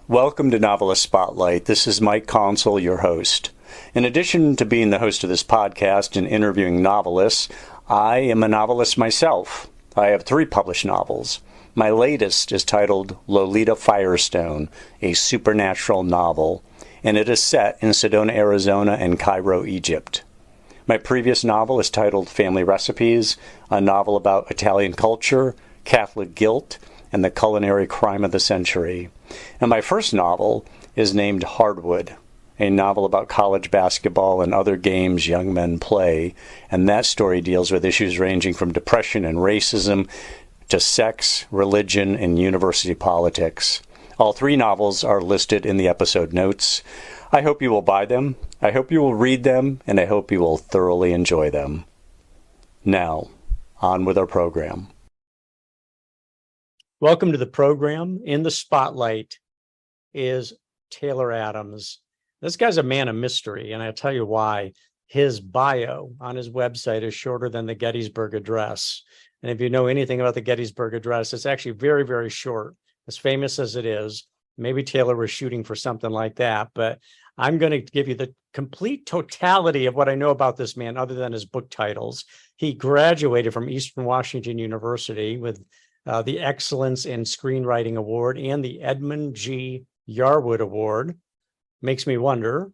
Welcome to Novelist Spotlight. This is Mike Koontz, your host. In addition to being the host of this podcast and interviewing novelists, I am a novelist myself. I have 3 published novels. My latest is titled Lolita Firestone, a supernatural novel, and it is set in Sedona, Arizona and Cairo, Egypt. My previous novel is titled Family Recipes, a novel about Italian culture, Catholic guilt, and the culinary crime of the century. And my first novel is named Hardwood, a novel about college basketball and other games young men play. And that story deals with issues ranging from depression and racism to sex, religion, and university politics. All 3 novels are listed in the episode notes. I hope you will buy them, I hope you will read them, and I hope you will thoroughly enjoy them. Now, on with our program. Welcome to the program. In the spotlight is Taylor Adams. This guy's a man of mystery, and I'll tell you why. His bio on his website is shorter than the Gettysburg Address. And if you know anything about the Gettysburg Address, it's actually very, very short. As famous as it is, maybe Taylor was shooting for something like that, but I'm going to give you the complete totality of what I know about this man other than his book titles. He graduated from Eastern Washington University with the Excellence in Screenwriting Award and the Edmund G. Yarwood Award. Makes me wonder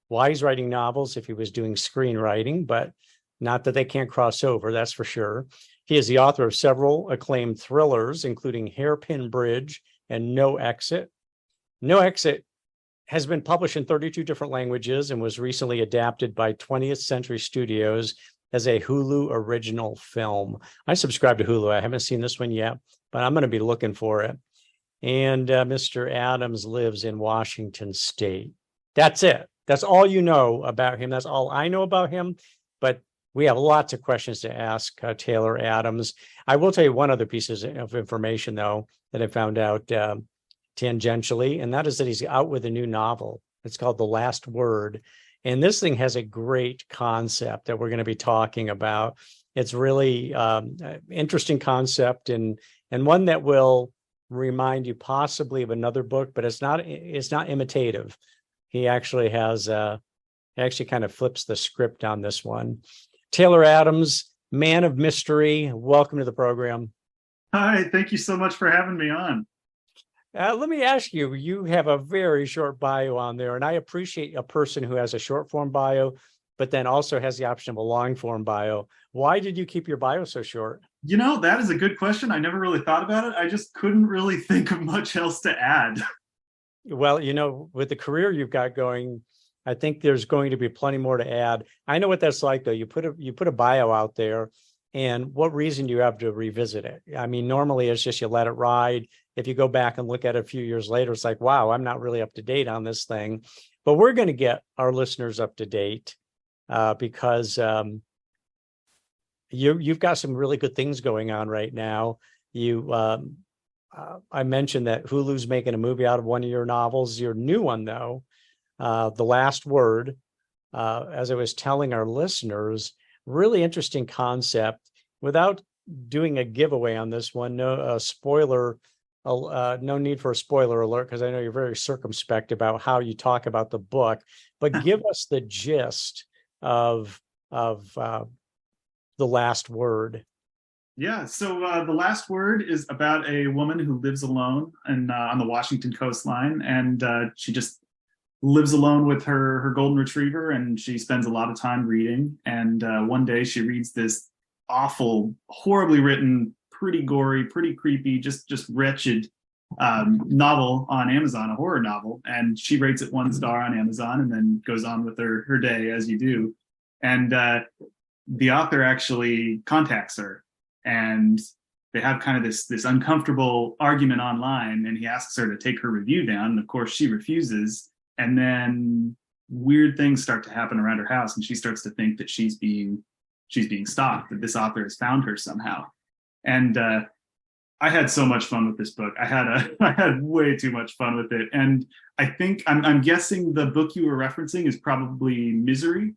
why he's writing novels if he was doing screenwriting, but not that they can't cross over, that's for sure. He is the author of several acclaimed thrillers, including Hairpin Bridge and No Exit. No Exit has been published in 32 different languages and was recently adapted by 20th Century Studios as a Hulu original film. I subscribe to Hulu. I haven't seen this one yet, but I'm going to be looking for it. And Mr. Adams lives in Washington State. That's it. That's all you know about him. That's all I know about him. But we have lots of questions to ask Taylor Adams. I will tell you one other piece of information, though, that I found out tangentially, and that is that he's out with a new novel. It's called The Last Word. And this thing has a great concept that we're going to be talking about. It's really interesting concept and one that will remind you possibly of another book, but it's not imitative. He actually kind of flips the script on this one. Taylor Adams, man of mystery, welcome to the program. Hi, thank you so much for having me on. Let me ask you, you have a very short bio on there, and I appreciate a person who has a short form bio, but then also has the option of a long form bio. Why did you keep your bio so short? You know, that is a good question. I never really thought about it. I just couldn't really think of much else to add. Well, you know, with the career you've got going, I think there's going to be plenty more to add. I know what that's like, though. You put a bio out there, and what reason do you have to revisit it? I mean, normally it's just you let it ride. If you go back and look at it a few years later, it's like, wow, I'm not really up to date on this thing. But we're going to get our listeners up to date because you've got some really good things going on right now. I mentioned that Hulu's making a movie out of one of your novels. Your new one, though, The Last Word, as I was telling our listeners, really interesting concept. Without doing a giveaway on this one, no need for a spoiler alert, because I know you're very circumspect about how you talk about the book, but give us the gist of The Last Word. Yeah, so The Last Word is about a woman who lives alone on the Washington coastline, and she just lives alone with her golden retriever, and she spends a lot of time reading. And one day she reads this awful, horribly written, pretty gory, pretty creepy, just wretched novel on Amazon, a horror novel, and she rates it 1 star on Amazon and then goes on with her day as you do. And the author actually contacts her, and they have kind of this uncomfortable argument online, and he asks her to take her review down, and of course she refuses. And then weird things start to happen around her house, and she starts to think that she's being stalked, that this author has found her somehow. And I had so much fun with this book. I had way too much fun with it. And I think I'm guessing the book you were referencing is probably Misery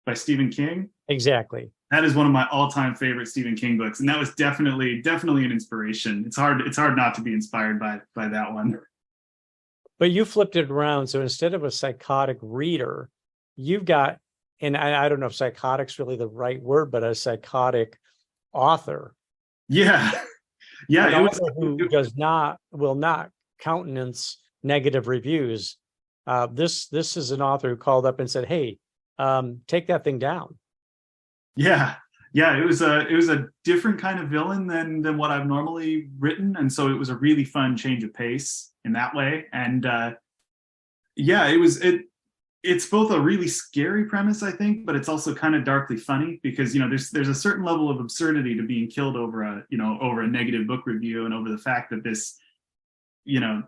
by Stephen King. Exactly. That is one of my all-time favorite Stephen King books, and that was definitely an inspiration. It's hard not to be inspired by that one. But you flipped it around. So instead of a psychotic reader, you've got, and I don't know if psychotic's really the right word, but a psychotic author. Yeah, yeah, An it was. author who will not countenance negative reviews. This is an author who called up and said, "Hey, take that thing down." Yeah, yeah, it was a different kind of villain than what I've normally written, and so it was a really fun change of pace in that way. And yeah, it's both a really scary premise, I think, but it's also kind of darkly funny because there's a certain level of absurdity to being killed over a negative book review, and over the fact that this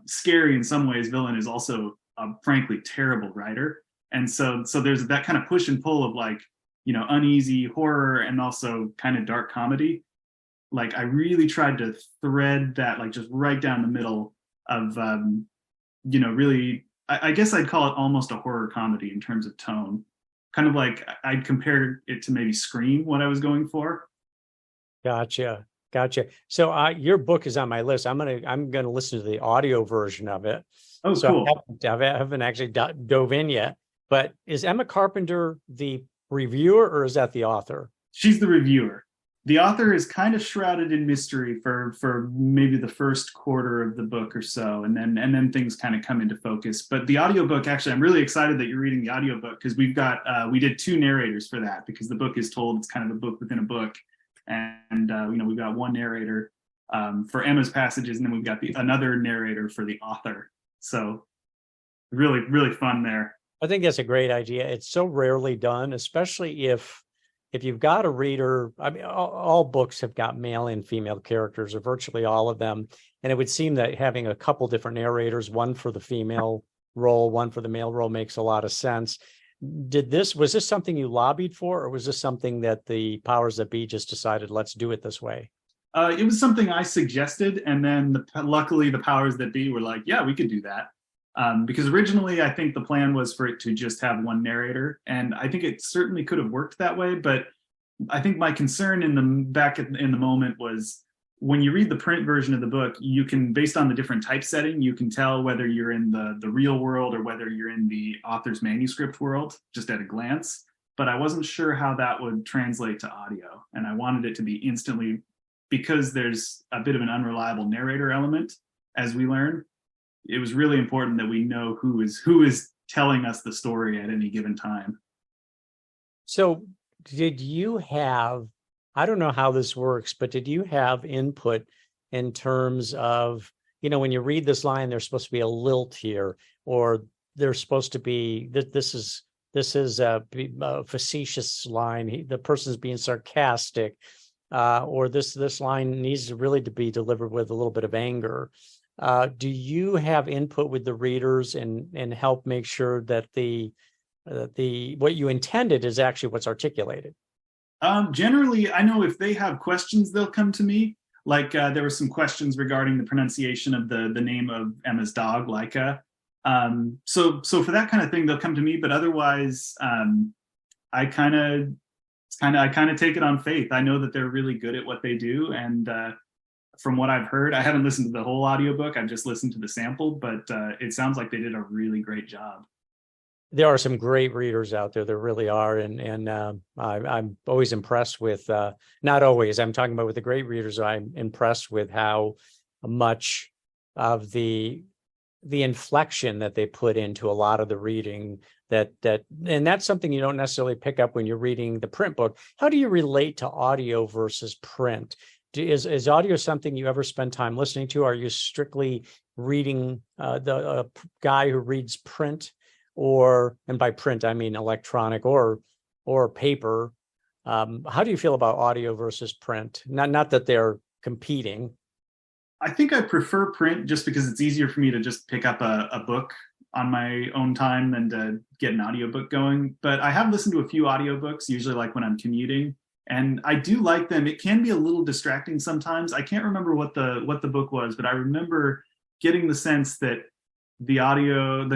scary in some ways villain is also a frankly terrible writer. And so there's that kind of push and pull of like uneasy horror and also kind of dark comedy. Like I really tried to thread that like just right down the middle of really, I guess I'd call it almost a horror comedy in terms of tone. Kind of like I'd compare it to maybe Scream, what I was going for. Gotcha. So your book is on my list. I'm gonna listen to the audio version of it. Oh, So cool. I haven't actually dove in yet. But is Emma Carpenter the reviewer or is that the author? She's the reviewer. The author is kind of shrouded in mystery for maybe the first quarter of the book or so, and then things kind of come into focus. But the audiobook, actually, I'm really excited that you're reading the audiobook because we did two narrators for that because the book is told, it's kind of a book within a book. And we've got one narrator for Emma's passages, and then we've got another narrator for the author. So really, really fun there. I think that's a great idea. It's so rarely done, especially if you've got a reader. I mean, all books have got male and female characters, or virtually all of them. And it would seem that having a couple different narrators, one for the female role, one for the male role, makes a lot of sense. Was this something you lobbied for, or was this something that the powers that be just decided, let's do it this way? It was something I suggested, and then luckily the powers that be were like, yeah, we could do that. Because originally I think the plan was for it to just have one narrator, and I think it certainly could have worked that way. But I think my concern in the moment was when you read the print version of the book, you can, based on the different typesetting, you can tell whether you're in the real world or whether you're in the author's manuscript world just at a glance. But I wasn't sure how that would translate to audio, and I wanted it to be instantly, because there's a bit of an unreliable narrator element as we learn. It was really important that we know who is telling us the story at any given time. So did you have, I don't know how this works, but did you have input in terms of, when you read this line, there's supposed to be a lilt here, or there's supposed to be, this is a facetious line, the person's being sarcastic, or this line needs really to be delivered with a little bit of anger. Do you have input with the readers and help make sure that the what you intended is actually what's articulated? Generally, I know if they have questions, they'll come to me. Like there were some questions regarding the pronunciation of the name of Emma's dog, Laika. So for that kind of thing, they'll come to me. But otherwise, I kind of take it on faith. I know that they're really good at what they do, and from what I've heard, I haven't listened to the whole audiobook. I've just listened to the sample, but it sounds like they did a really great job. There are some great readers out there. There really are, and I'm always impressed with. Not always. I'm talking about with the great readers. I'm impressed with how much of the inflection that they put into a lot of the reading. And that's something you don't necessarily pick up when you're reading the print book. How do you relate to audio versus print? Is audio something you ever spend time listening to? Are you strictly reading the guy who reads print? And by print, I mean electronic or paper. How do you feel about audio versus print? Not that they're competing. I think I prefer print just because it's easier for me to just pick up a book on my own time than to get an audiobook going. But I have listened to a few audiobooks, usually like when I'm commuting, and I do like them. It can be a little distracting sometimes. I can't remember what the book was, but I remember getting the sense that the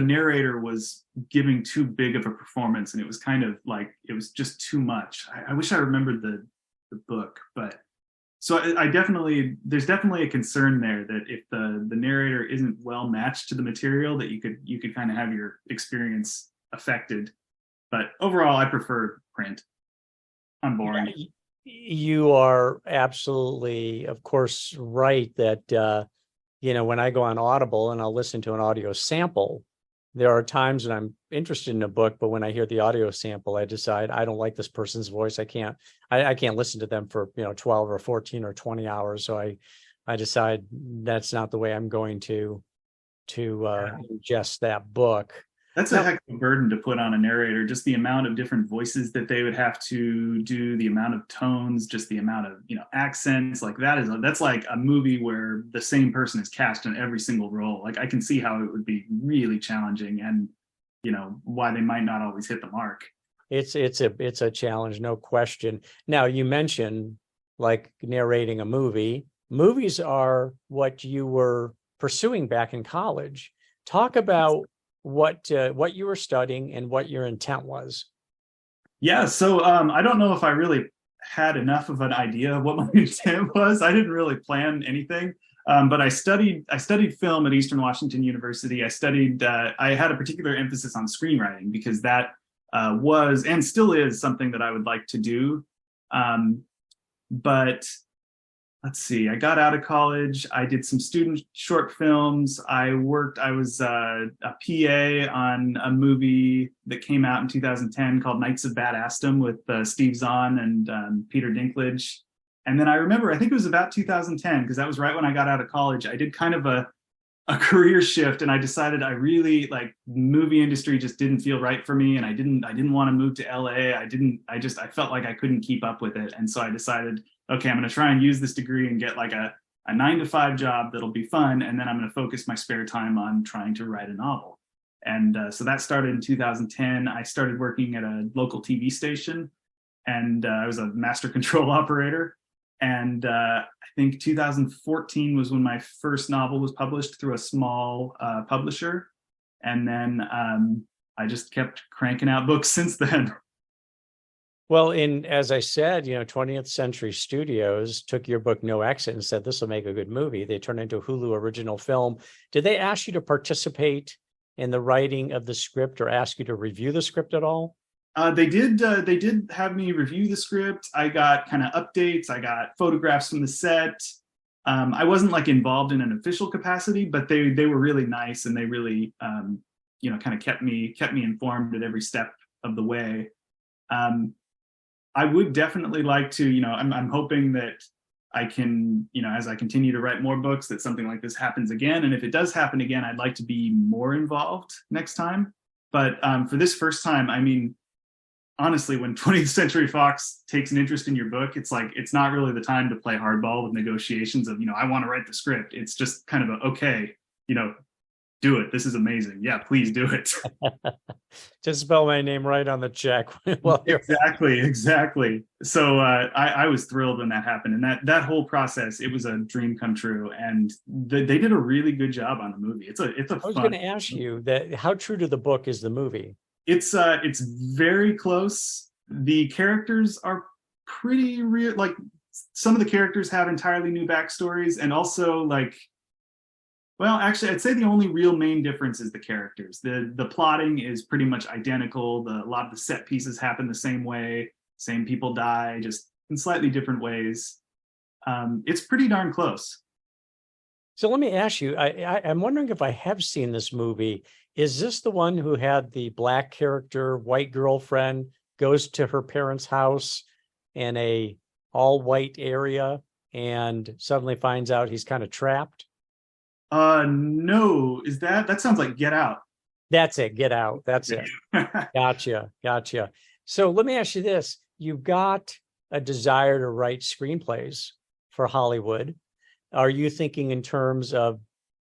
narrator was giving too big of a performance, and it was kind of like it was just too much. I wish I remembered the book, but So I definitely, there's definitely a concern there that if the narrator isn't well matched to the material, that you could kind of have your experience affected. But overall, I prefer print. I'm boring. You are absolutely, of course, right that when I go on Audible and I'll listen to an audio sample, there are times when I'm interested in a book, but when I hear the audio sample, I decide I don't like this person's voice. I can't listen to them for 12 or 14 or 20 hours. So I decide that's not the way I'm going to ingest that book. That's a heck of a burden to put on a narrator, just the amount of different voices that they would have to do, the amount of tones, just the amount of, accents. Like that's like a movie where the same person is cast in every single role. Like I can see how it would be really challenging and, why they might not always hit the mark. It's a challenge, no question. Now you mentioned like narrating a movie. Movies are what you were pursuing back in college. Talk about what you were studying and what your intent was. Yeah, so I don't know if I really had enough of an idea of what my intent was. I didn't really plan anything, but I studied film at Eastern Washington University. I had a particular emphasis on screenwriting because that was and still is something that I would like to do. But let's see, I got out of college. I did some student short films. I was a PA on a movie that came out in 2010 called Knights of Badassdom with Steve Zahn and Peter Dinklage. And then I remember, I think it was about 2010, because that was right when I got out of college. I did kind of a career shift, and I decided I really movie industry just didn't feel right for me. And I didn't want to move to LA. I felt like I couldn't keep up with it. And so I decided, okay, I'm going to try and use this degree and get like a 9-to-5 job that'll be fun. And then I'm going to focus my spare time on trying to write a novel. And so that started in 2010. I started working at a local TV station, and I was a master control operator. And I think 2014 was when my first novel was published through a small publisher. And then I just kept cranking out books since then. Well, as I said, 20th Century Studios took your book No Exit and said this will make a good movie. They turned it into a Hulu original film. Did they ask you to participate in the writing of the script or ask you to review the script at all? They did have me review the script. I got kind of updates. I got photographs from the set. I wasn't involved in an official capacity, but they were really nice, and they really kind of kept me informed at every step of the way. I would definitely like to, I'm hoping that I can, as I continue to write more books, that something like this happens again. And if it does happen again, I'd like to be more involved next time. But for this first time, I mean, honestly, when 20th Century Fox takes an interest in your book, it's not really the time to play hardball with negotiations of, I want to write the script. It's just kind of okay, do it. This is amazing. Yeah, please do it. Just spell my name right on the check. Well, exactly. So I was thrilled when that happened, and that whole process, it was a dream come true, and they did a really good job on the movie. It's a. I was going to ask you that. How true to the book is the movie? It's very close. The characters are pretty real. Some of the characters have entirely new backstories, and also well, actually, I'd say the only real main difference is the characters. The plotting is pretty much identical. A lot of the set pieces happen the same way. Same people die, just in slightly different ways. It's pretty darn close. So let me ask you, I'm wondering if I have seen this movie. Is this the one who had the black character, white girlfriend, goes to her parents' house in a all-white area and suddenly finds out he's kind of trapped? No, that sounds like Get Out. That's it. Get Out. That's it. Gotcha. So let me ask you this. You've got a desire to write screenplays for Hollywood. Are you thinking in terms of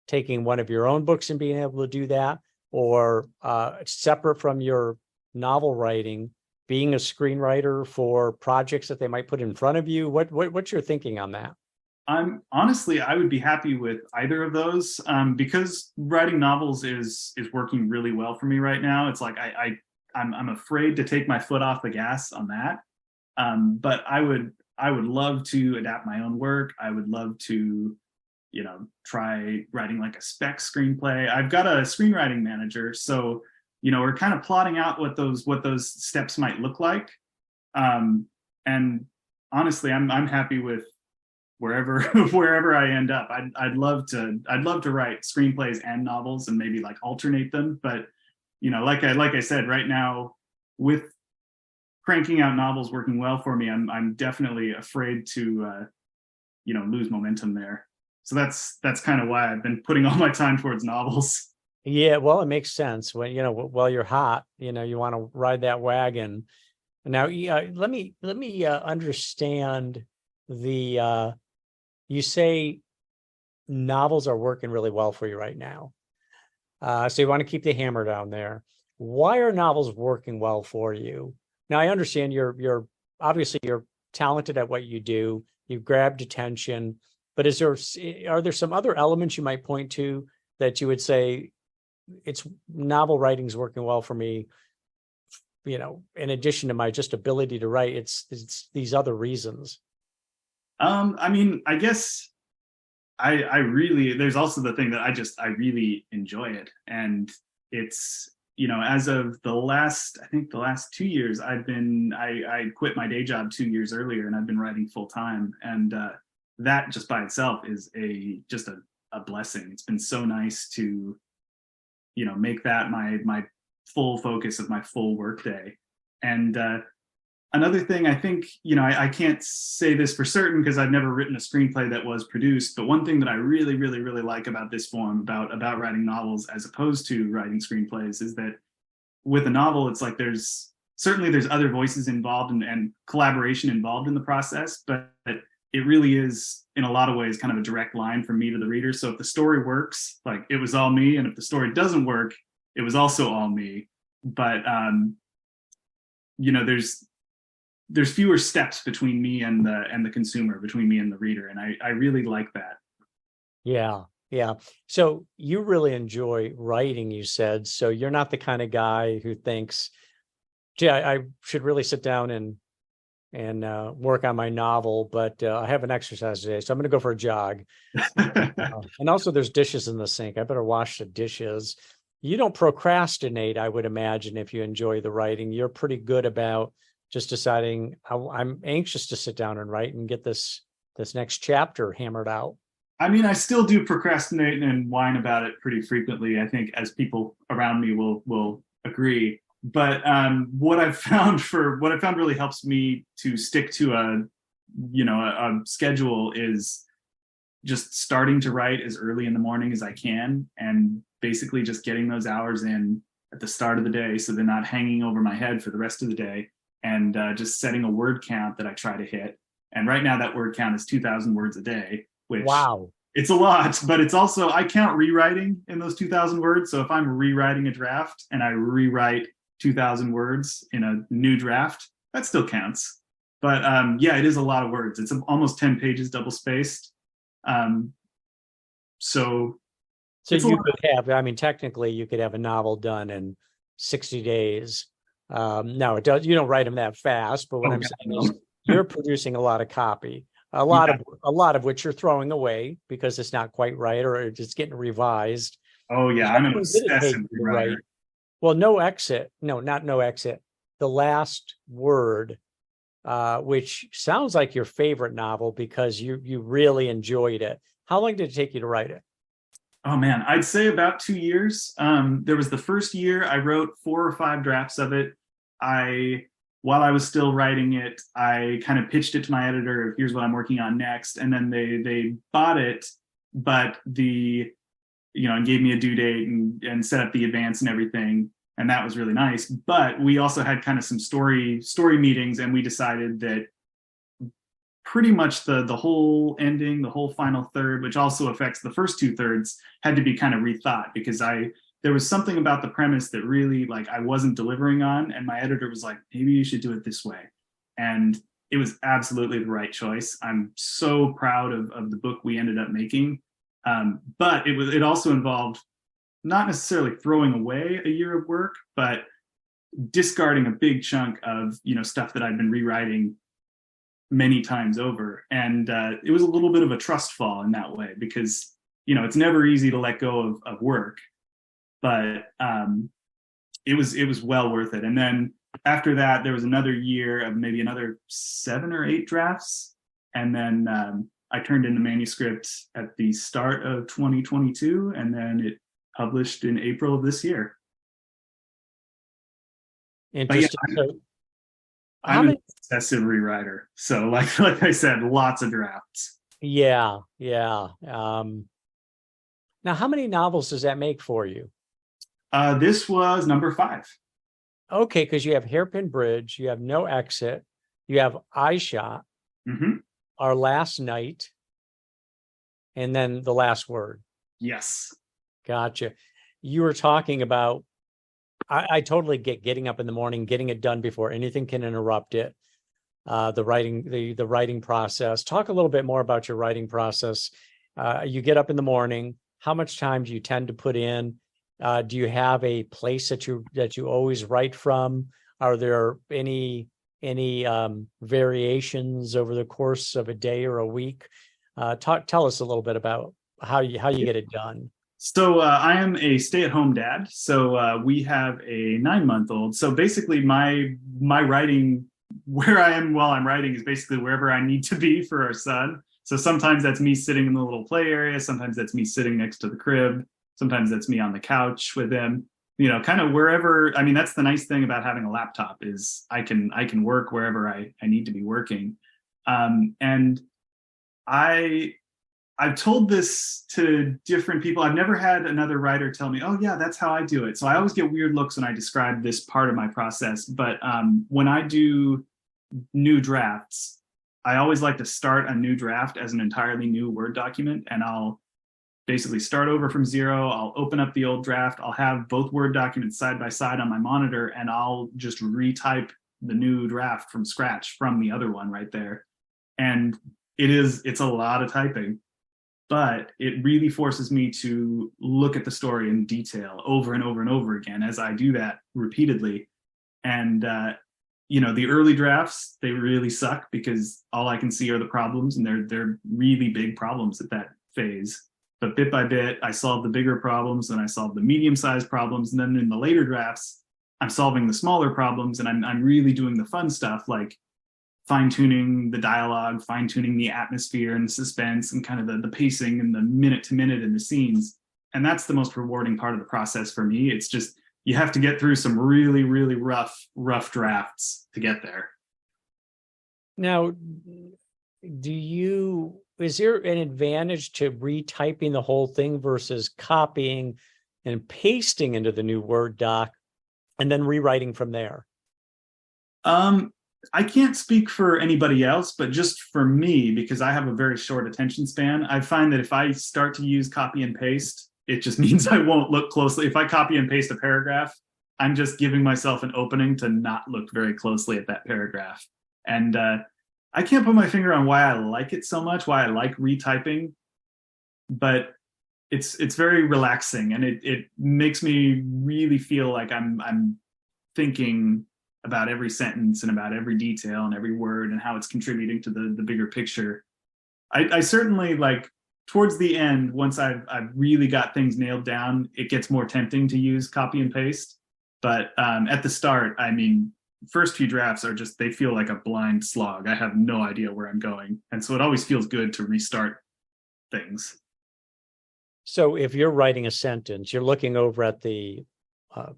taking one of your own books and being able to do that, or separate from your novel writing, being a screenwriter for projects that they might put in front of you? What's your thinking on that? Honestly, I would be happy with either of those, because writing novels is working really well for me right now. It's I'm afraid to take my foot off the gas on that. But I would I would love to adapt my own work. I would love to, try writing like a spec screenplay. I've got a screenwriting manager, so we're kind of plotting out what those steps might look like. And honestly, I'm happy with wherever I end up. I'd love to write screenplays and novels and maybe like alternate them. But like I said, right now with cranking out novels working well for me, I'm definitely afraid to lose momentum there. So that's kind of why I've been putting all my time towards novels. Yeah, well, it makes sense when while you're hot, you want to ride that wagon. Now, let me understand the. You say novels are working really well for you right now, so you want to keep the hammer down there. Why are novels working well for you? Now, I understand you're obviously you're talented at what you do. You've grabbed attention, but are there some other elements you might point to that you would say it's novel writing's working well for me? In addition to my just ability to write, it's these other reasons. I mean, I guess I really, there's also the thing that I really enjoy it. And it's, as of the last 2 years, I quit my day job 2 years earlier, and I've been writing full time. And that just by itself is just a blessing. It's been so nice to, make that my full focus of my full workday. And another thing, I think, I can't say this for certain because I've never written a screenplay that was produced, but one thing that I really, really, really like about this form, about writing novels as opposed to writing screenplays, is that with a novel, it's like there's other voices involved and collaboration involved in the process, but it really is, in a lot of ways, kind of a direct line from me to the reader. So if the story works, like, it was all me, and if the story doesn't work, it was also all me. But there's fewer steps between me and the consumer, between me and the reader, and I really like that. Yeah. So you really enjoy writing, you said. So you're not the kind of guy who thinks, gee, I should really sit down and work on my novel, but I have an exercise today, so I'm going to go for a jog. And also, there's dishes in the sink. I better wash the dishes. You don't procrastinate, I would imagine, if you enjoy the writing. You're pretty good about just deciding, I'm anxious to sit down and write and get this next chapter hammered out. I mean, I still do procrastinate and whine about it pretty frequently, I think, as people around me will agree. But what I've found really helps me to stick to a schedule is just starting to write as early in the morning as I can, and basically just getting those hours in at the start of the day so they're not hanging over my head for the rest of the day, and just setting a word count that I try to hit. And right now that word count is 2,000 words a day, which, wow, it's a lot, but it's also, I count rewriting in those 2,000 words. So if I'm rewriting a draft and I rewrite 2,000 words in a new draft, that still counts. But yeah, it is a lot of words. It's almost 10 pages double spaced. So you could have, I mean, technically you could have a novel done in 60 days. No, it does. You don't write them that fast, but what I'm saying is you're producing a lot of copy, a lot of which you're throwing away because it's not quite right, or it's getting revised. Oh yeah, I'm an obsessive writer. Well, not no exit. The Last Word, which sounds like your favorite novel because you really enjoyed it. How long did it take you to write it? Oh man, I'd say about 2 years. There was the first year I wrote 4 or 5 drafts of it. While I was still writing it, I kind of pitched it to my editor. Here's what I'm working on next, and then they bought it, but and gave me a due date and set up the advance and everything, and that was really nice. But we also had kind of some story meetings, and we decided that pretty much the whole ending, the whole final third, which also affects the first 2/3, had to be kind of rethought because there was something about the premise that really, like, I wasn't delivering on, and my editor was like, maybe you should do it this way. And it was absolutely the right choice. I'm so proud of the book we ended up making. But it also involved not necessarily throwing away a year of work, but discarding a big chunk of, stuff that I'd been rewriting many times over. And it was a little bit of a trust fall in that way because, it's never easy to let go of work, but it was well worth it. And then after that, there was another year of maybe another 7 or 8 drafts. And then I turned in the manuscript at the start of 2022, and then it published in April of this year. Interesting. Yeah, I'm an obsessive rewriter. So like I said, lots of drafts. Yeah. Now, how many novels does that make for you? This was number 5. Okay, because you have Hairpin Bridge, you have No Exit, you have Eye Shot, Our Last Night, and then The Last Word. Yes. Gotcha. You were talking about, I totally get getting up in the morning, getting it done before anything can interrupt it. The writing process. Talk a little bit more about your writing process. You get up in the morning. How much time do you tend to put in? Do you have a place that you always write from? Are there any variations over the course of a day or a week? Tell us a little bit about how you get it done. So I am a stay-at-home dad. So we have a 9-month-old. So basically, my writing, where I am while I'm writing, is basically wherever I need to be for our son. So sometimes that's me sitting in the little play area. Sometimes that's me sitting next to the crib. Sometimes that's me on the couch with him. Kind of wherever. I mean, that's the nice thing about having a laptop is I can work wherever I need to be working. And I've told this to different people. I've never had another writer tell me, oh yeah, that's how I do it. So I always get weird looks when I describe this part of my process. But when I do new drafts, I always like to start a new draft as an entirely new Word document. And I'll basically start over from zero. I'll open up the old draft. I'll have both Word documents side by side on my monitor, and I'll just retype the new draft from scratch from the other one right there. And it's a lot of typing, but it really forces me to look at the story in detail over and over and over again as I do that repeatedly. And the early drafts, they really suck because all I can see are the problems, and they're really big problems at that phase. But bit by bit, I solve the bigger problems, and I solve the medium-sized problems, and then in the later drafts, I'm solving the smaller problems, and I'm really doing the fun stuff like fine-tuning the dialogue, fine-tuning the atmosphere and the suspense, and kind of the pacing and the minute-to-minute in the scenes. And that's the most rewarding part of the process for me. It's just you have to get through some really, really rough drafts to get there. Now, is there an advantage to retyping the whole thing versus copying and pasting into the new Word doc and then rewriting from there? I can't speak for anybody else, but just for me, because I have a very short attention span, I find that if I start to use copy and paste, it just means I won't look closely. If I copy and paste a paragraph, I'm just giving myself an opening to not look very closely at that paragraph. And I can't put my finger on why I like it so much, why I like retyping, but it's very relaxing, and it makes me really feel like I'm thinking about every sentence and about every detail and every word and how it's contributing to the bigger picture. I certainly, like, towards the end, once I've really got things nailed down, it gets more tempting to use copy and paste. But at the start, I mean, first few drafts are just, they feel like a blind slog. I have no idea where I'm going. And so it always feels good to restart things. So if you're writing a sentence, you're looking over at the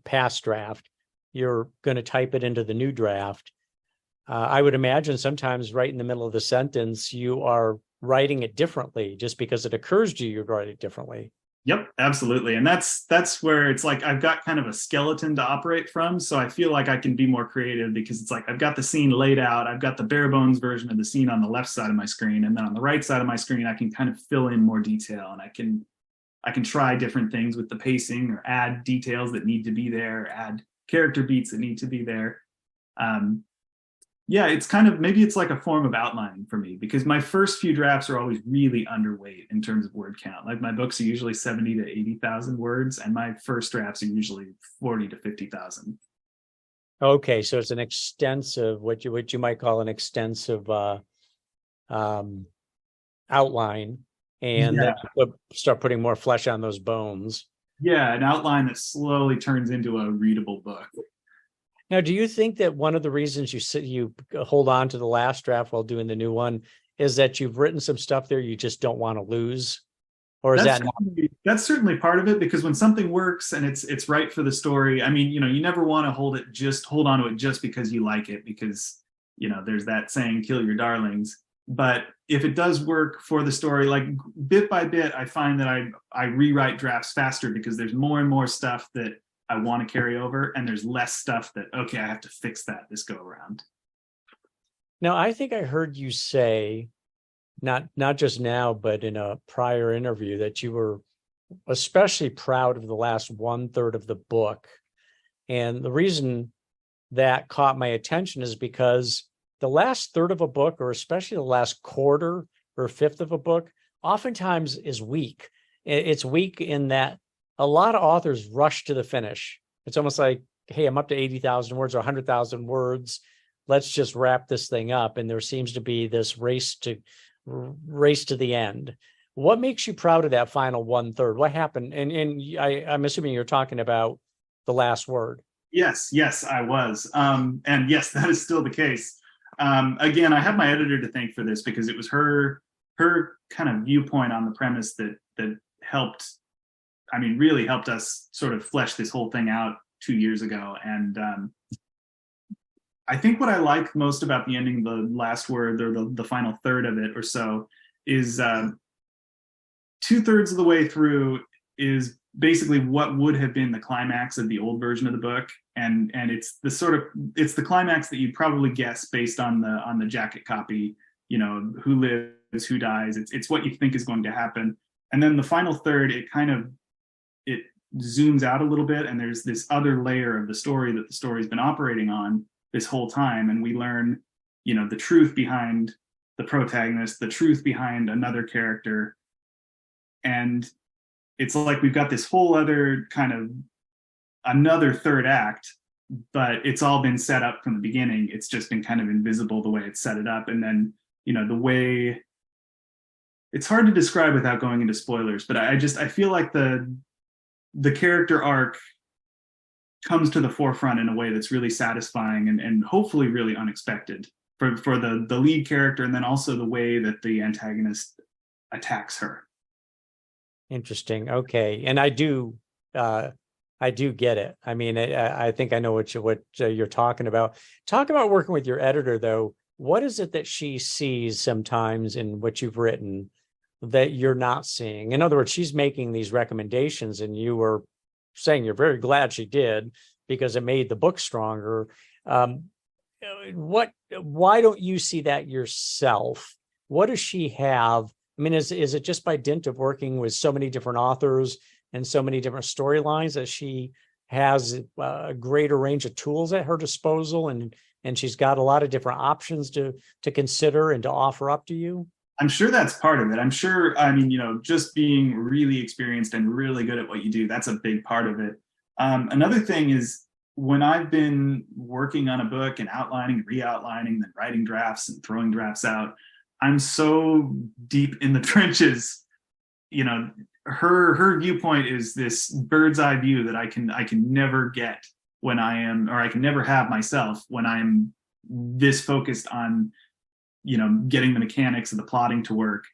past draft, you're going to type it into the new draft. I would imagine sometimes right in the middle of the sentence, you are writing it differently just because it occurs to you, you're writing it differently. Yep, absolutely. And that's where it's like I've got kind of a skeleton to operate from. So I feel like I can be more creative because it's like I've got the scene laid out. I've got the bare bones version of the scene on the left side of my screen. And then on the right side of my screen, I can kind of fill in more detail, and I can try different things with the pacing or add details that need to be there, add character beats that need to be there. Yeah, it's kind of, maybe it's like a form of outlining for me, because my first few drafts are always really underweight in terms of word count. Like my books are usually 70 to 80,000 words, and my first drafts are usually 40 to 50,000. Okay, so it's an extensive, what you might call an extensive outline, and then Yeah. you start putting more flesh on those bones. Yeah, an outline that slowly turns into a readable book. Now, do you think that one of the reasons you hold on to the last draft while doing the new one is that you've written some stuff there you just don't want to lose? Or is that not? That's certainly part of it, because when something works and it's right for the story, I mean, you never want to hold on to it just because you like it, because there's that saying, kill your darlings. But if it does work for the story, like bit by bit, I find that I rewrite drafts faster because there's more and more stuff that I want to carry over, and there's less stuff that, okay, I have to fix that this go around. Now, I think I heard you say, not just now, but in a prior interview, that you were especially proud of the last 1/3 of the book. And the reason that caught my attention is because the last third of a book, or especially the last quarter or fifth of a book, oftentimes is weak. It's weak in that a lot of authors rush to the finish. It's almost like, hey, I'm up to 80,000 words or 100,000 words. Let's just wrap this thing up. And there seems to be this race to the end. What makes you proud of that final 1/3? What happened? And I'm assuming you're talking about the last word. Yes, I was. And yes, that is still the case. Again, I have my editor to thank for this, because it was her kind of viewpoint on the premise that helped, really helped us sort of flesh this whole thing out 2 years ago. And I think what I like most about the ending, the last word, or the final third of it or so, is 2/3 of the way through is basically what would have been the climax of the old version of the book, and it's the climax that you'd probably guess based on the jacket copy. Who lives, who dies. It's what you think is going to happen, and then the final third, it zooms out a little bit, and there's this other layer of the story that the story's been operating on this whole time, and we learn the truth behind the protagonist, the truth behind another character, and it's like we've got this whole other kind of another third act, but it's all been set up from the beginning. It's just been kind of invisible the way it's set it up, and then the way, it's hard to describe without going into spoilers, but I feel like the character arc comes to the forefront in a way that's really satisfying and hopefully really unexpected for the lead character, and then also the way that the antagonist attacks her. Interesting. Okay. And I do get it. I think I know what you're talking about. Talk about working with your editor, though. What is it that she sees sometimes in what you've written that you're not seeing? In other words, she's making these recommendations, and you were saying you're very glad she did because it made the book stronger. Why don't you see that yourself? What does she have? Is it just by dint of working with so many different authors and so many different storylines that she has a greater range of tools at her disposal, and she's got a lot of different options to consider and to offer up to you? I'm sure that's part of it. I'm sure, just being really experienced and really good at what you do, that's a big part of it. Another thing is, when I've been working on a book and outlining, re-outlining, then writing drafts and throwing drafts out, I'm so deep in the trenches. Her viewpoint is this bird's eye view that I can never get when I am, or I can never have myself when I'm this focused on getting the mechanics of the plotting to work.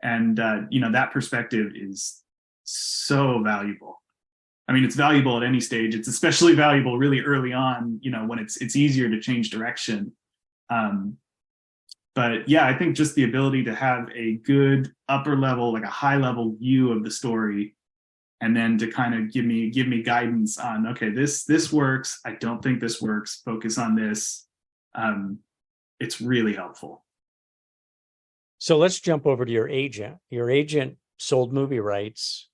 And that perspective is so valuable. It's valuable at any stage. It's especially valuable really early on, when it's easier to change direction. But yeah, I think just the ability to have a good upper level, like a high level view of the story, and then to kind of give me guidance on, okay, this works. I don't think this works. Focus on this. It's really helpful. So let's jump over to your agent. Your agent sold movie rights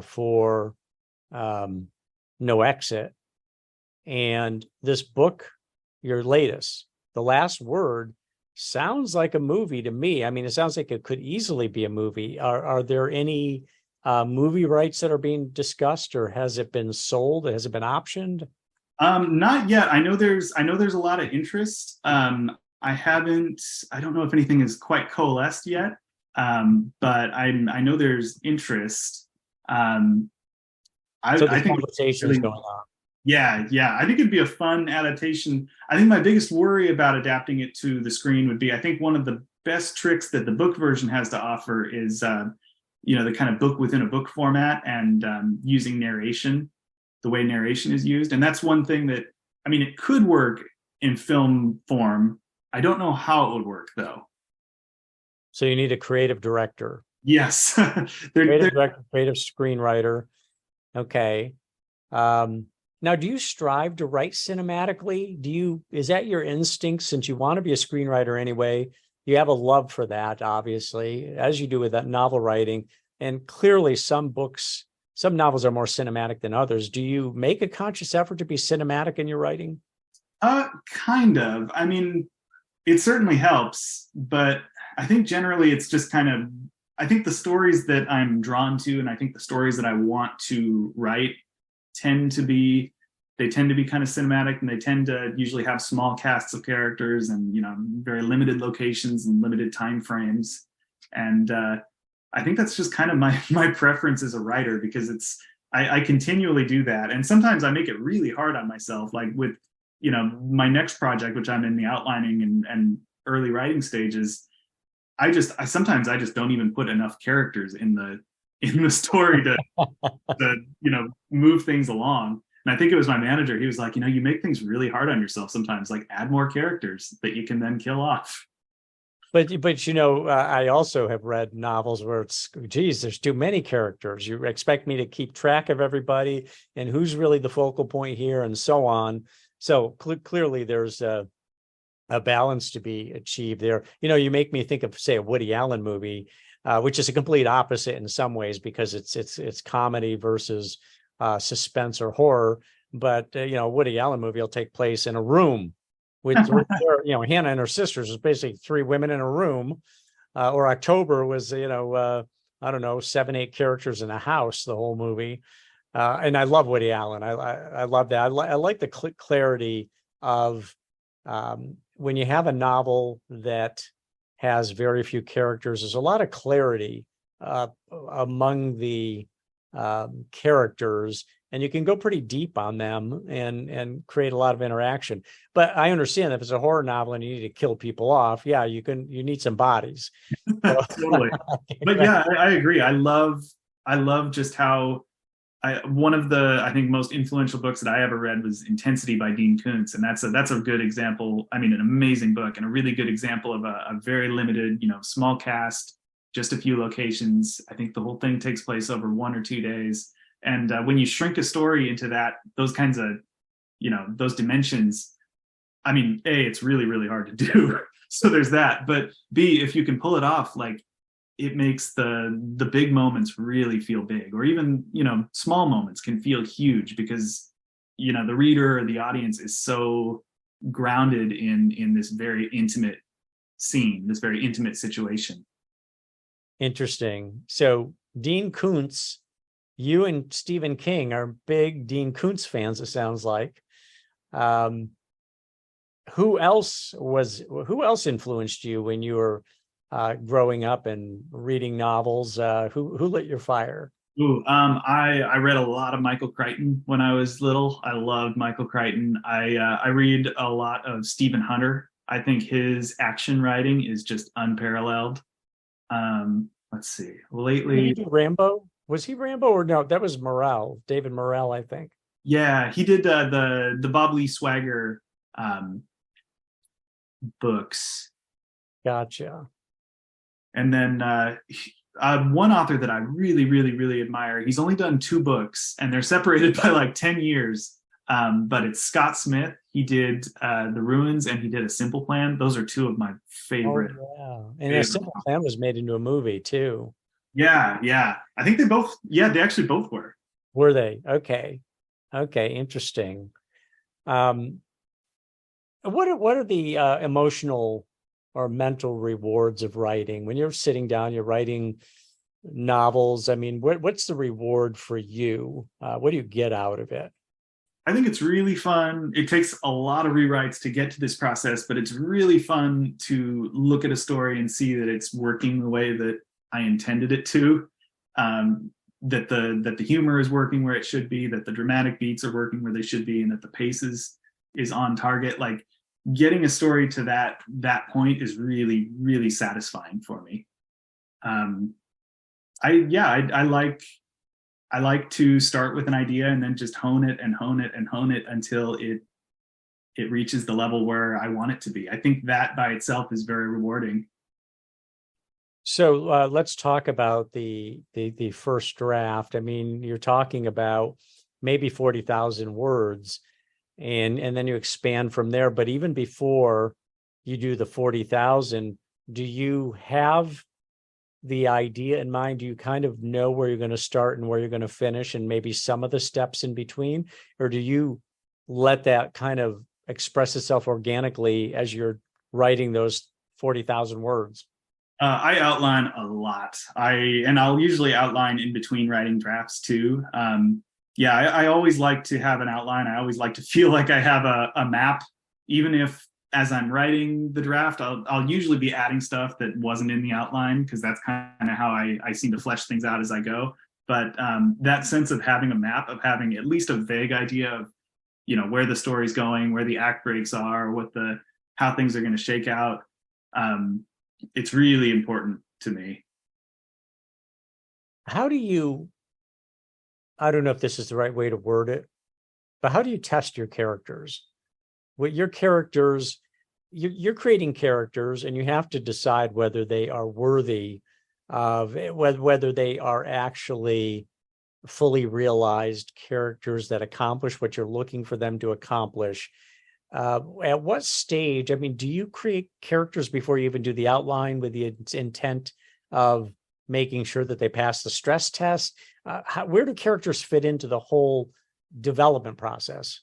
for No Exit. And this book, your latest, The Last Word, sounds like a movie to me. It sounds like it could easily be a movie. Are there any movie rights that are being discussed, or has it been sold? Has it been optioned? Not yet. I know there's a lot of interest. I haven't. I don't know if anything is quite coalesced yet, but I know there's interest. Um, So the I think conversation is really, going on. yeah, yeah. I think it'd be a fun adaptation. I think my biggest worry about adapting it to the screen would be, I think one of the best tricks that the book version has to offer is, the kind of book within a book format and using narration, the way narration is used. And that's one thing that, I mean, it could work in film form. I don't know how it would work though. So you need a creative director, Yes. creative director, creative screenwriter. Okay. Now, do you strive to write cinematically? Is that your instinct, since you want to be a screenwriter anyway? You have a love for that, obviously, as you do with that novel writing. And clearly some novels are more cinematic than others. Do you make a conscious effort to be cinematic in your writing? Kind of. I mean, it certainly helps, but I think generally it's just kind of, I think the stories that I'm drawn to, and I think the stories that I want to write tend to be kind of cinematic, and they tend to usually have small casts of characters and, very limited locations and limited time frames. And I think that's just kind of my preference as a writer, because I continually do that. And sometimes I make it really hard on myself, like with, my next project, which I'm in the outlining and early writing stages. Sometimes I just don't even put enough characters in the story to move things along. And I think it was my manager. He was like, you make things really hard on yourself sometimes, like add more characters that you can then kill off. But I also have read novels where there's too many characters. You expect me to keep track of everybody and who's really the focal point here and so on. So clearly there's a balance to be achieved there. You make me think of, say, a Woody Allen movie, which is a complete opposite in some ways, because it's comedy versus suspense or horror. But Woody Allen movie will take place in a room with Hannah and her sisters is basically three women in a room, or October was I don't know, 7-8 characters in a house the whole movie. And I love Woody Allen. I love that. I like the clarity of when you have a novel that has very few characters. There's a lot of clarity among the characters, and you can go pretty deep on them and create a lot of interaction. But I understand if it's a horror novel and you need to kill people off, you need some bodies. Totally. But yeah, I agree. I love just how one of the, I think, most influential books that I ever read was Intensity by Dean Koontz. And that's a good example. I mean, an amazing book and a really good example of a very limited, small cast, just a few locations. I think the whole thing takes place over 1 or 2 days. And when you shrink a story into those kinds of, those dimensions, I mean, A, it's really, really hard to do. So there's that. But B, if you can pull it off, like, it makes the big moments really feel big, or even, small moments can feel huge, because, the reader or the audience is so grounded in this very intimate scene, this very intimate situation. Interesting. So Dean Koontz, you and Stephen King are big Dean Koontz fans, it sounds like. Who else influenced you when you were growing up and reading novels? Who lit your fire? I read a lot of Michael Crichton when I was little. I loved Michael Crichton. I read a lot of Stephen Hunter. I think his action writing is just unparalleled. Let's see. Lately, did he do Rambo? Was he Rambo, or no? That was Morrell, David Morrell, I think. Yeah, he did the Bob Lee Swagger books. Gotcha. And then one author that I really, really, really admire. He's only done 2 books, and they're separated by like 10 years. But it's Scott Smith. He did The Ruins, and he did A Simple Plan. Those are 2 of my favorite. Oh, yeah. And A Simple Plan was made into a movie too. Yeah. I think they actually both were. Were they? Okay, interesting. What are the emotional or mental rewards of writing when you're sitting down, you're writing novels? I mean, what's the reward for you? What do you get out of it? I think it's really fun. It takes a lot of rewrites to get to this process, but it's really fun to look at a story and see that it's working the way that I intended it to. That the humor is working where it should be, that the dramatic beats are working where they should be, and that the pace is on target. Like getting a story to that point is really, really satisfying for me. I like to start with an idea and then just hone it and hone it and hone it until it reaches the level where I want it to be. I think that by itself is very rewarding. So let's talk about the first draft. I mean, you're talking about maybe 40,000 words, and then you expand from there. But even before you do the 40,000, do you have the idea in mind? Do you kind of know where you're going to start and where you're going to finish, and maybe some of the steps in between? Or do you let that kind of express itself organically as you're writing those 40,000 words? I outline a lot. I'll usually outline in between writing drafts too. I always like to have an outline. I always like to feel like I have a map, even if as I'm writing the draft, I'll usually be adding stuff that wasn't in the outline, because that's kind of how I seem to flesh things out as I go. But that sense of having a map, of having at least a vague idea of, where the story's going, where the act breaks are, how things are going to shake out. It's really important to me. How do you, I don't know if this is the right way to word it, but how do you test your characters? What your characters, you're creating characters, and you have to decide whether they are worthy of, whether they are actually fully realized characters that accomplish what you're looking for them to accomplish. At what stage, I mean, do you create characters before you even do the outline with the intent of making sure that they pass the stress test? Where do characters fit into the whole development process?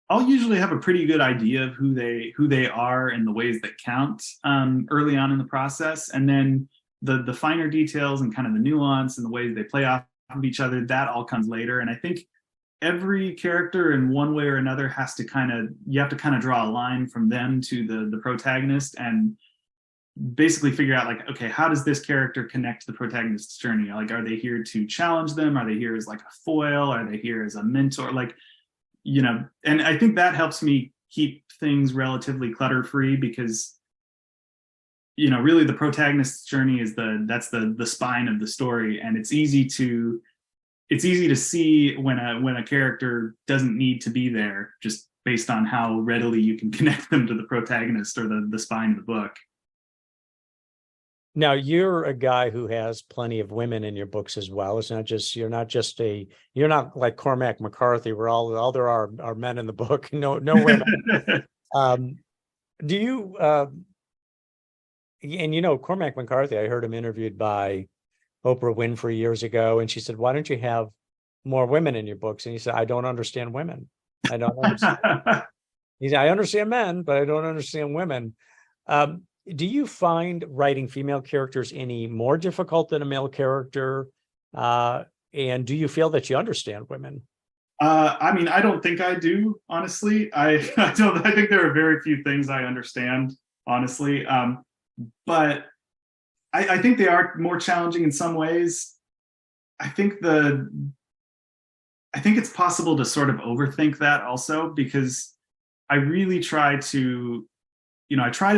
I'll usually have a pretty good idea of who they are and the ways that count early on in the process, and then the finer details and kind of the nuance and the ways they play off of each other, that all comes later. And I think every character in one way or another you have to kind of draw a line from them to the protagonist, and basically figure out, like, okay, how does this character connect to the protagonist's journey? Like, are they here to challenge them? Are they here as like a foil? Are they here as a mentor? Like, and I think that helps me keep things relatively clutter-free, because really the protagonist's journey is that's the spine of the story, and it's easy to see when a character doesn't need to be there, just based on how readily you can connect them to the protagonist or the spine of the book. Now, you're a guy who has plenty of women in your books as well. It's not just, you're not like Cormac McCarthy, where all there are men in the book, no women. Do you, and Cormac McCarthy, I heard him interviewed by Oprah Winfrey years ago, and she said, "Why don't you have more women in your books?" And he said, "I don't understand women. I don't understand." He said, "I understand men, but I don't understand women." Do you find writing female characters any more difficult than a male character? And do you feel that you understand women? I don't think I do, honestly. I think there are very few things I understand, honestly. But I think they are more challenging in some ways. I think it's possible to sort of overthink that also, because I really try to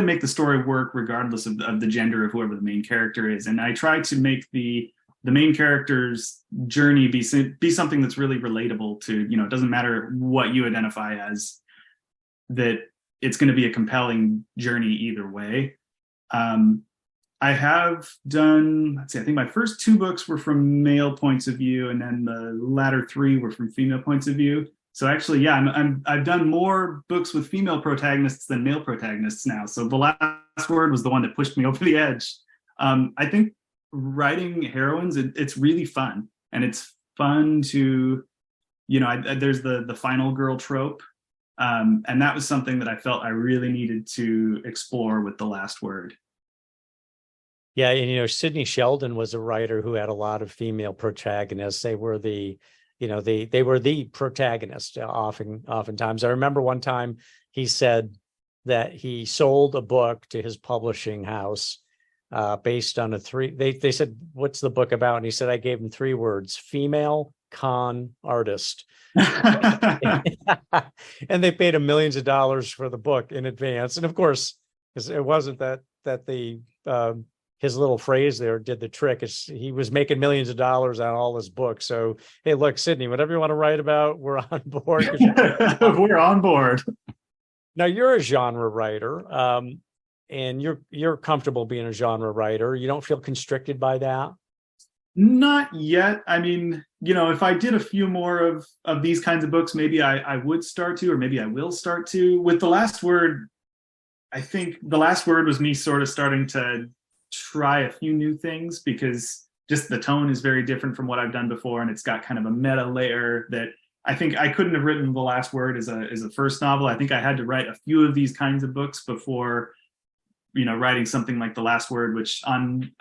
make the story work regardless of the gender of whoever the main character is. And I try to make the main character's journey be something that's really relatable to, it doesn't matter what you identify as, that it's going to be a compelling journey either way. I have done, I think my first 2 books were from male points of view, and then the latter 3 were from female points of view. So actually, yeah, I've done more books with female protagonists than male protagonists now. So The Last Word was the one that pushed me over the edge. I think writing heroines, it's really fun, and it's fun to, there's the final girl trope, and that was something that I felt I really needed to explore with The Last Word. Yeah, and Sidney Sheldon was a writer who had a lot of female protagonists. They were the they were the protagonist oftentimes. I remember one time he said that he sold a book to his publishing house based on they said, "What's the book about?" And he said, "I gave him 3 words: female con artist." And they paid him millions of dollars for the book in advance. And of course, it wasn't that the his little phrase there did the trick. He was making millions of dollars on all his books. So, hey, look, Sydney, whatever you want to write about, we're on board. We're on board. Now, you're a genre writer, and you're comfortable being a genre writer. You don't feel constricted by that? Not yet. I mean, if I did a few more of these kinds of books, maybe I would start to, or maybe I will start to. With The Last Word, I think The Last Word was me sort of starting to try a few new things, because just the tone is very different from what I've done before, and it's got kind of a meta layer that I think I couldn't have written The Last Word as a first novel. I think I had to write a few of these kinds of books before, writing something like The Last Word, which on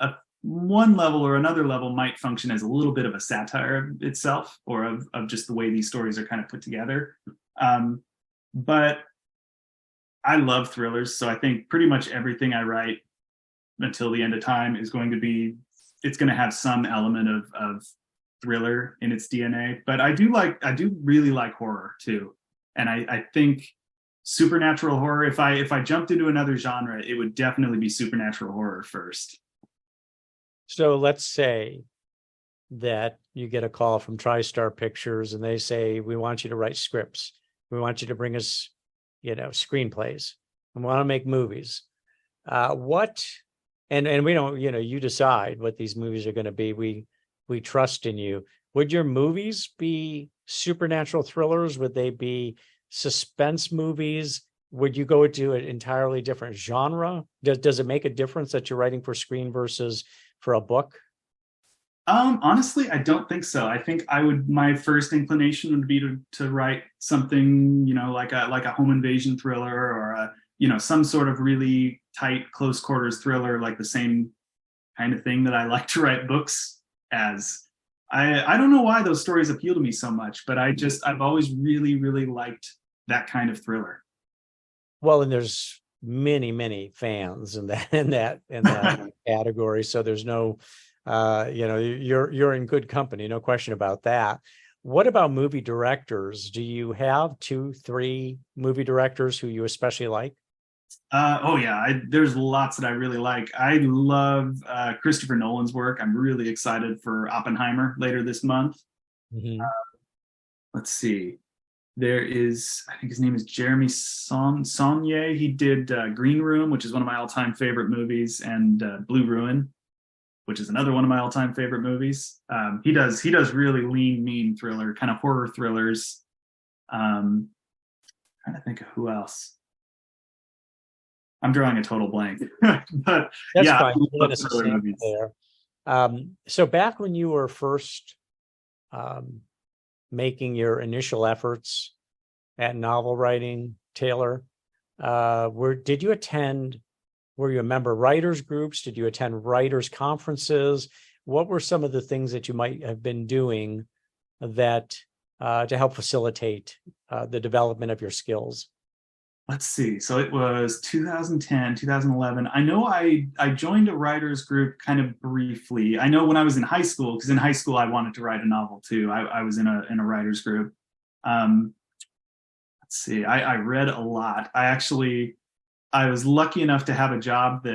one level or another level might function as a little bit of a satire of itself, or of just the way these stories are kind of put together. But I love thrillers, so I think pretty much everything I write until the end of time is going to have some element of thriller in its DNA. But I do really like horror too. And I think supernatural horror, if I jumped into another genre, it would definitely be supernatural horror first. So let's say that you get a call from TriStar Pictures and they say, "We want you to write scripts. We want you to bring us, screenplays. We want to make movies." And we don't, you decide what these movies are going to be. We trust in you. Would your movies be supernatural thrillers? Would they be suspense movies? Would you go to an entirely different genre? Does it make a difference that you're writing for screen versus for a book? Honestly, I don't think so. I think my first inclination would be to write something, like a home invasion thriller, or some sort of really tight, close quarters thriller, like the same kind of thing that I like to write books as. I don't know why those stories appeal to me so much, but I've always really, really liked that kind of thriller. Well, and there's many fans in that category. So there's no, you're in good company, no question about that. What about movie directors? Do you have 2, 3 movie directors who you especially like? Oh yeah, there's lots that I really like. I love Christopher Nolan's work. I'm really excited for Oppenheimer later this month. Mm-hmm. Let's see. There is, I think his name is Jeremy Saulnier. He did Green Room, which is one of my all-time favorite movies, and Blue Ruin, which is another one of my all-time favorite movies. He does really lean, mean thriller, kind of horror thrillers. Trying to think of who else. I'm drawing a total blank. But that's yeah, fine. There. So back when you were first making your initial efforts at novel writing, Taylor, did you attend? Were you a member of writers groups? Did you attend writers conferences? What were some of the things that you might have been doing that to help facilitate the development of your skills? Let's see. So it was 2010, 2011. I know I joined a writers group kind of briefly. I know when I was in high school, because in high school I wanted to write a novel too. I was in a writers group. Let's see. I read a lot. I was lucky enough to have a job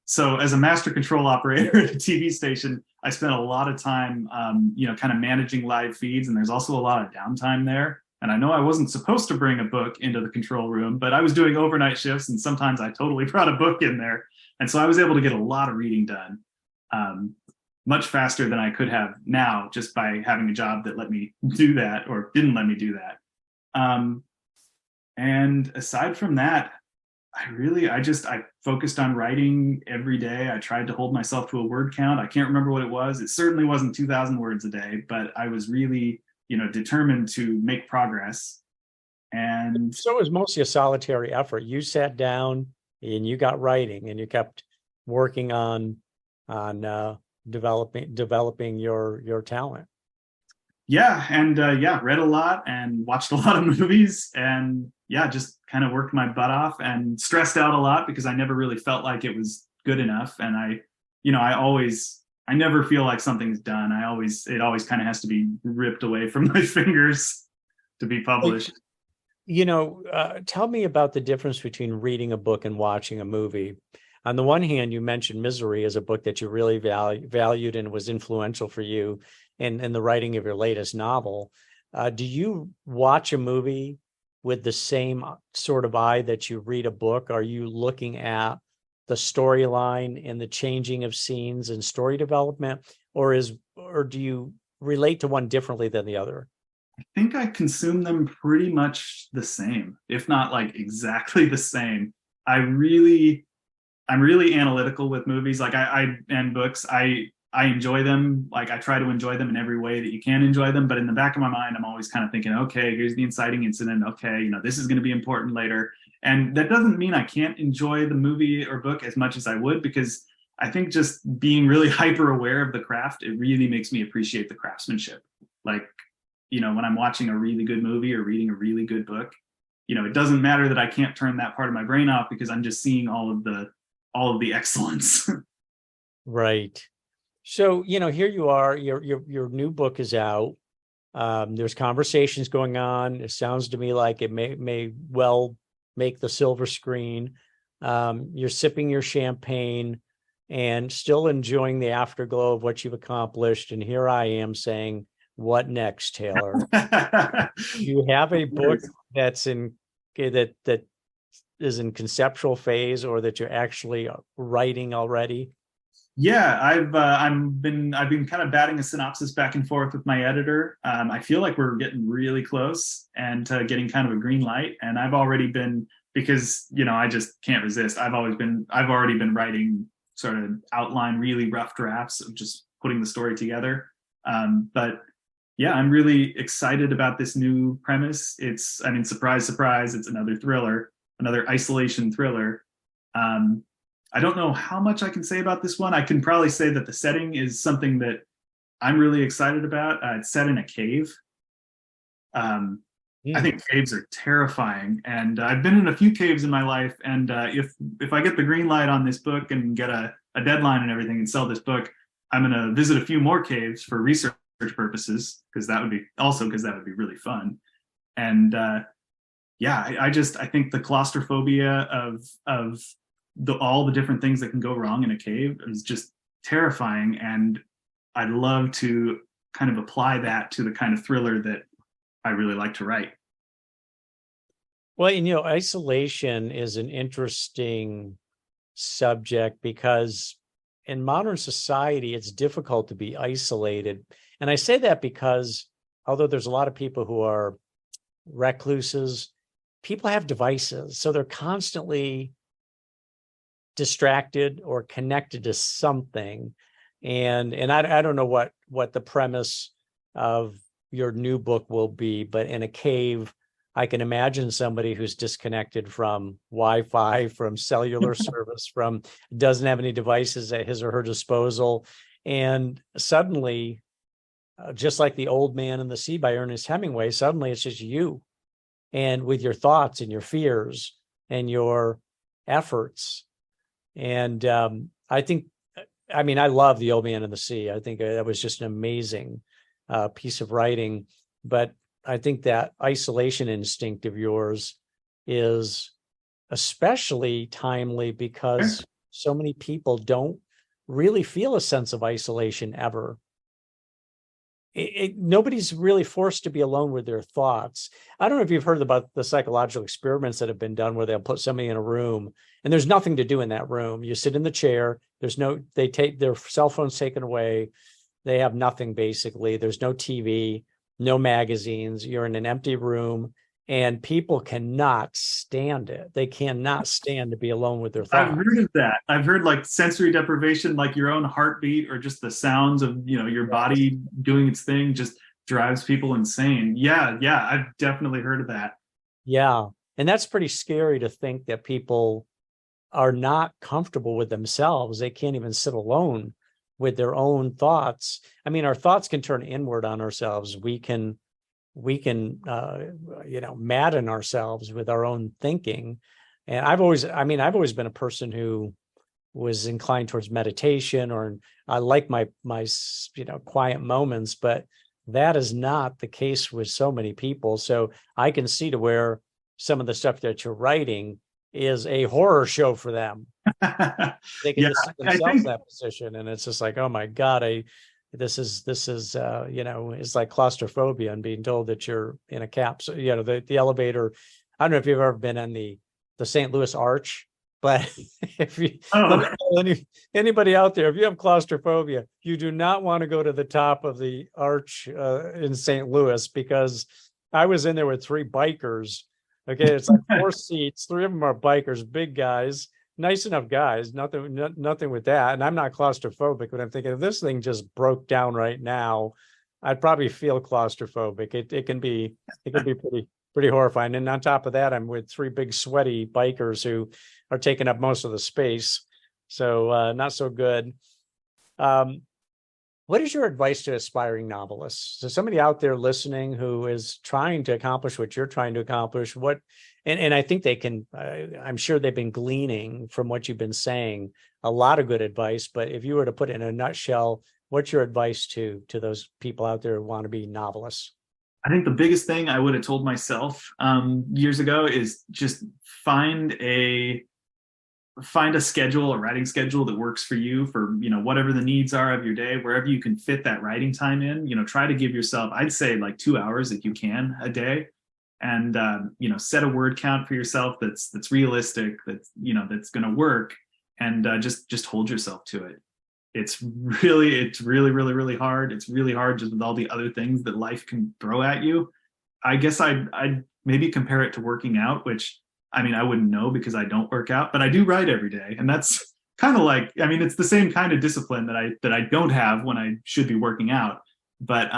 so as a master control operator at a TV station, I spent a lot of time, kind of managing live feeds, and there's also a lot of downtime there. And I know I wasn't supposed to bring a book into the control room, but I was doing overnight shifts, and sometimes I totally brought a book in there. And so I was able to get a lot of reading done, much faster than I could have now, just by having a job that let me do that, or didn't let me do that. And aside from that, I focused on writing every day. I tried to hold myself to a word count. I can't remember what it was. It certainly wasn't 2,000 words a day, but I was really, determined to make progress. And so it was mostly a solitary effort. You sat down and you got writing, and you kept working on developing your talent. Yeah, and yeah, read a lot and watched a lot of movies, and yeah, just kind of worked my butt off and stressed out a lot because I never really felt like it was good enough. And I never feel like something's done. It always kind of has to be ripped away from my fingers to be published. Tell me about the difference between reading a book and watching a movie. On the one hand, you mentioned Misery as a book that you really valued and was influential for you in the writing of your latest novel. Do you watch a movie with the same sort of eye that you read a book? Are you looking at the storyline and the changing of scenes and story development, or do you relate to one differently than the other? I think I consume them pretty much the same, if not like exactly the same. I really I'm really analytical with movies. Like I and books. I enjoy them. Like I try to enjoy them in every way that you can enjoy them. But in the back of my mind, I'm always kind of thinking, okay, here's the inciting incident. Okay, this is going to be important later. And that doesn't mean I can't enjoy the movie or book as much as I would, because I think just being really hyper aware of the craft, it really makes me appreciate the craftsmanship. Like, when I'm watching a really good movie or reading a really good book, it doesn't matter that I can't turn that part of my brain off because I'm just seeing all of the excellence. Right. So, here you are, your new book is out. There's conversations going on. It sounds to me like it may well make the silver screen. You're sipping your champagne and still enjoying the afterglow of what you've accomplished. And here I am saying, what next, Taylor? You have a book that's that is in conceptual phase, or that you're actually writing already? Yeah, I've been kind of batting a synopsis back and forth with my editor. I feel like we're getting really close and getting kind of a green light. And I've already been, because I just can't resist. I've already been writing sort of outline, really rough drafts of just putting the story together. But yeah, I'm really excited about this new premise. Surprise, surprise, it's another thriller, another isolation thriller. I don't know how much I can say about this one. I can probably say that the setting is something that I'm really excited about. It's set in a cave. I think caves are terrifying, and I've been in a few caves in my life. And if I get the green light on this book and get a deadline and everything and sell this book, I'm going to visit a few more caves for research purposes, because that would be really fun. And yeah, I think the claustrophobia of all the different things that can go wrong in a cave is just terrifying, and I'd love to kind of apply that to the kind of thriller that I really like to write. Well, isolation is an interesting subject, because in modern society, it's difficult to be isolated. And I say that because although there's a lot of people who are recluses, people have devices. So they're constantly distracted or connected to something. And I don't know what the premise of your new book will be, but in a cave, I can imagine somebody who's disconnected from Wi-Fi, from cellular service, doesn't have any devices at his or her disposal. And suddenly, just like The Old Man and the Sea by Ernest Hemingway, suddenly it's just you, and with your thoughts and your fears and your efforts. And I love The Old Man and the Sea. I think that was just an amazing piece of writing. But I think that isolation instinct of yours is especially timely, because so many people don't really feel a sense of isolation ever. Nobody's really forced to be alone with their thoughts. I don't know if you've heard about the psychological experiments that have been done where they'll put somebody in a room and there's nothing to do in that room. You sit in the chair. They take their cell phones taken away. They have nothing, basically. There's no TV, no magazines. You're in an empty room, and people cannot stand it. They cannot stand to be alone with their thoughts. I've heard of that. I've heard like sensory deprivation, like your own heartbeat or just the sounds of, your body doing its thing just drives people insane. Yeah. I've definitely heard of that. Yeah. And that's pretty scary to think that people are not comfortable with themselves. They can't even sit alone with their own thoughts. I mean, our thoughts can turn inward on ourselves. We can madden ourselves with our own thinking. And I've always been a person who was inclined towards meditation, or I like my quiet moments, but that is not the case with so many people. So I can see to where some of the stuff that you're writing is a horror show for them. They can just see themselves in that position, and it's just like, oh my God, this is it's like claustrophobia and being told that you're in a capsule. The elevator. I don't know if you've ever been in the St. Louis Arch, but if you anybody out there, if you have claustrophobia, you do not want to go to the top of the arch in St. Louis, because I was in there with 3 bikers. Okay, it's like 4 seats, 3 of them are bikers, big guys, nice enough guys, nothing with that. And I'm not claustrophobic, but I'm thinking, if this thing just broke down right now, I'd probably feel claustrophobic. It can be pretty horrifying. And on top of that, I'm with 3 big sweaty bikers who are taking up most of the space. So not so good. What is your advice to aspiring novelists? So somebody out there listening who is trying to accomplish what you're trying to accomplish, and I think they can, I'm sure they've been gleaning from what you've been saying, a lot of good advice, but if you were to put it in a nutshell, what's your advice to those people out there who want to be novelists? I think the biggest thing I would have told myself years ago is just find a schedule, a writing schedule that works for you, for whatever the needs are of your day, wherever you can fit that writing time in. Try to give yourself, I'd say, like 2 hours if you can a day, and set a word count for yourself that's realistic, that's going to work, and just hold yourself to it. It's really, really hard. It's really hard just with all the other things that life can throw at you. I guess I'd maybe compare it to working out, which, I mean, I wouldn't know because I don't work out, but I do write every day. And that's kind of like, I mean, it's the same kind of discipline that I don't have when I should be working out. But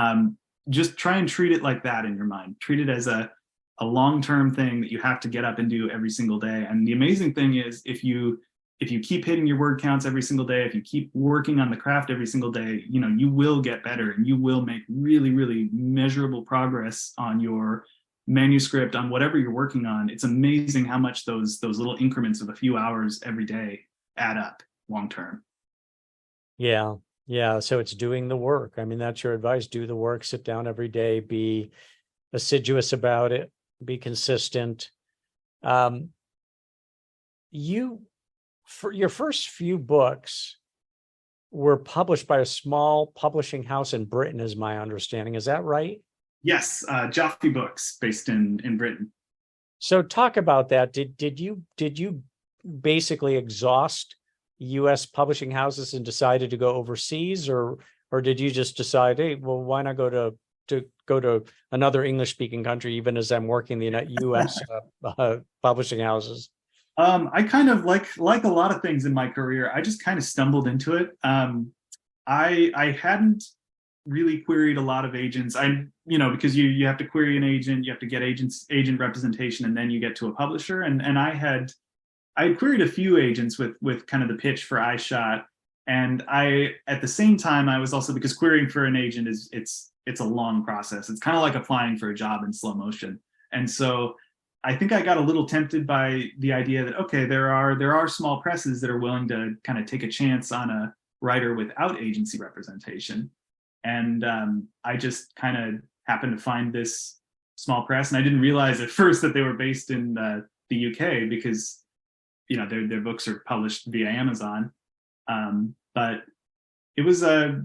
just try and treat it like that in your mind. Treat it as a long-term thing that you have to get up and do every single day. And the amazing thing is, if you keep hitting your word counts every single day, if you keep working on the craft every single day, you will get better, and you will make really, really measurable progress on your manuscript, on whatever you're working on. It's amazing how much those little increments of a few hours every day add up long term. Yeah. So it's doing the work. I mean, that's your advice. Do the work, sit down every day, be assiduous about it, be consistent. For your first few books were published by a small publishing house in Britain, is my understanding. Is that right? Yes, Jaffe Books, based in Britain. So talk about that. Did you basically exhaust U.S. publishing houses and decided to go overseas, or did you just decide, hey, well, why not go to another English-speaking country, even as I'm working the U.S. publishing houses? I kind of like a lot of things in my career, I just kind of stumbled into it. I hadn't really queried a lot of agents. Because you have to query an agent, you have to get agent representation, and then you get to a publisher. And I had queried a few agents with kind of the pitch for iShot. And at the same time, I was also, because querying for an agent it's a long process. It's kind of like applying for a job in slow motion. And so I think I got a little tempted by the idea that, okay, there are small presses that are willing to kind of take a chance on a writer without agency representation. And I just kind of happened to find this small press, and I didn't realize at first that they were based in the UK, because their books are published via Amazon. But it was a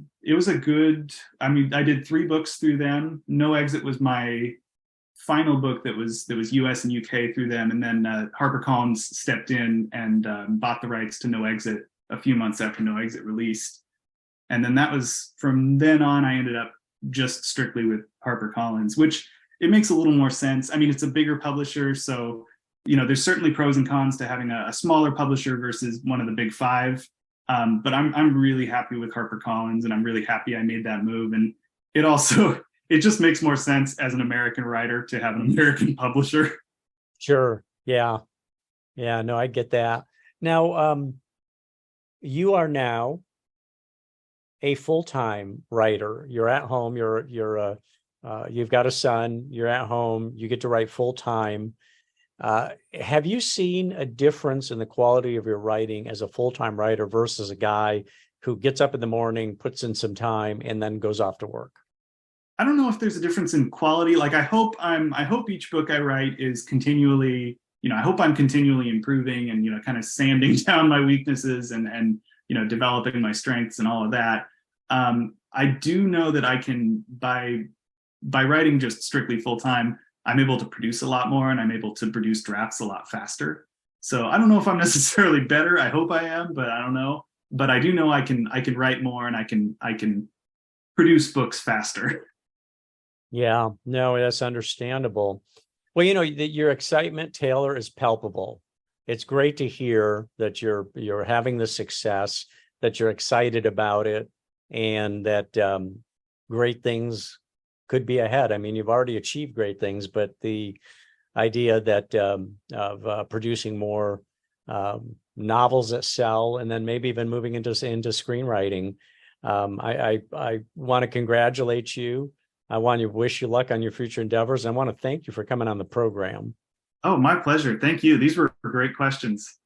good. I mean, I did 3 books through them. No Exit was my final book that was US and UK through them, and then HarperCollins stepped in and bought the rights to No Exit a few months after No Exit released. And then that was, from then on, I ended up just strictly with HarperCollins, which it makes a little more sense. I mean, it's a bigger publisher, so there's certainly pros and cons to having a smaller publisher versus one of the big 5. But I'm really happy with HarperCollins, and I'm really happy I made that move. And it just makes more sense as an American writer to have an American publisher. Sure. Yeah. No, I get that. Now, you are now a full-time writer. You're at home, you've got a son, you're at home, you get to write full-time. Have you seen a difference in the quality of your writing as a full-time writer versus a guy who gets up in the morning, puts in some time, and then goes off to work? I don't know if there's a difference in quality. Like I hope each book I write is continually, I hope I'm continually improving and, kind of sanding down my weaknesses and developing my strengths and all of that. I do know that I can, by writing just strictly full time, I'm able to produce a lot more and I'm able to produce drafts a lot faster. So I don't know if I'm necessarily better. I hope I am, but I don't know. But I do know I can write more and I can produce books faster. Yeah, no, that's understandable. Well, your excitement, Taylor, is palpable. It's great to hear that you're having the success, that you're excited about it, and that great things could be ahead. I mean, you've already achieved great things, but the idea that of producing more novels that sell, and then maybe even moving into screenwriting, I want to congratulate you. I want to wish you luck on your future endeavors. I want to thank you for coming on the program. Oh, my pleasure. Thank you. These were great questions.